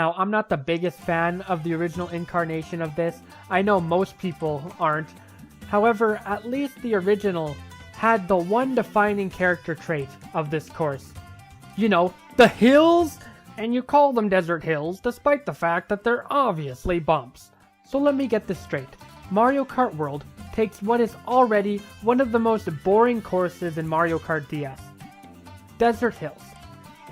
Now, I'm not the biggest fan of the original incarnation of this. I know most people aren't. However, at least the original had the one defining character trait of this course. You know, the hills! And you call them desert hills despite the fact that they're obviously bumps. So let me get this straight. Mario Kart World takes what is already one of the most boring courses in Mario Kart DS. Desert hills.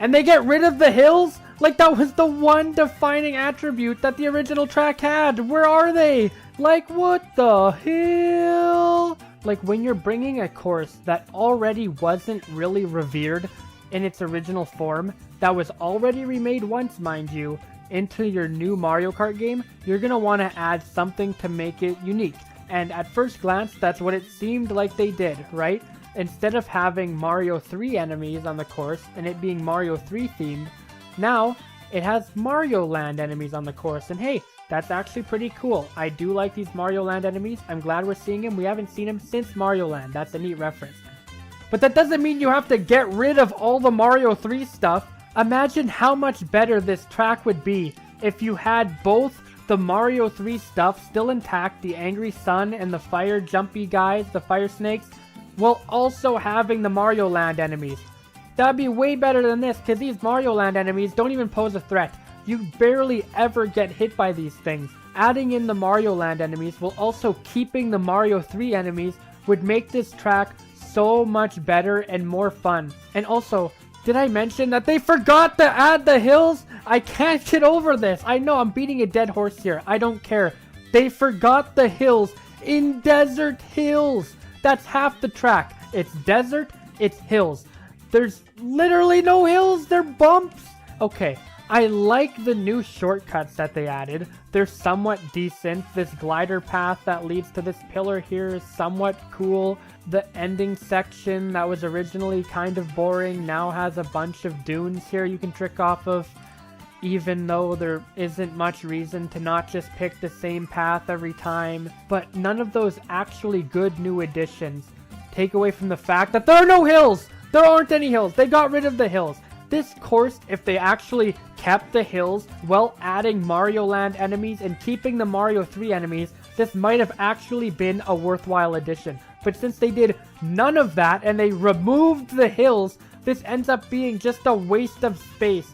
And they get rid of the hills? Like that was the one defining attribute that the original track had. Where are they? Like what the hell? Like when you're bringing a course that already wasn't really revered in its original form, that was already remade once, mind you, into your new Mario Kart game, you're gonna want to add something to make it unique. And at first glance, that's what it seemed like they did, right? Instead of having Mario 3 enemies on the course and it being Mario 3 themed, now it has Mario Land enemies on the course. And hey, that's actually pretty cool. I do like these Mario Land enemies. I'm glad we're seeing them. We haven't seen them since Mario Land. That's a neat reference. But that doesn't mean you have to get rid of all the Mario 3 stuff. Imagine how much better this track would be if you had both the Mario 3 stuff still intact, the Angry Sun and the fire jumpy guys, the fire snakes, while also having the Mario Land enemies. That'd be way better than this, because these Mario Land enemies don't even pose a threat. You barely ever get hit by these things. Adding in the Mario Land enemies while also keeping the Mario 3 enemies would make this track so much better and more fun. And also, did I mention that they forgot to add the hills? I can't get over this. I know I'm beating a dead horse here. I don't care. They forgot the hills in Desert Hills. That's half the track. It's desert, it's hills. There's literally no hills, they're bumps. Okay, I like the new shortcuts that they added. They're somewhat decent. This glider path that leads to this pillar here is somewhat cool. The ending section that was originally kind of boring now has a bunch of dunes here you can trick off of, even though there isn't much reason to not just pick the same path every time. But none of those actually good new additions take away from the fact that there are no hills! There aren't any hills! They got rid of the hills! This course, if they actually kept the hills while adding Mario Land enemies and keeping the Mario 3 enemies, this might have actually been a worthwhile addition. But since they did none of that and they removed the hills, this ends up being just a waste of space.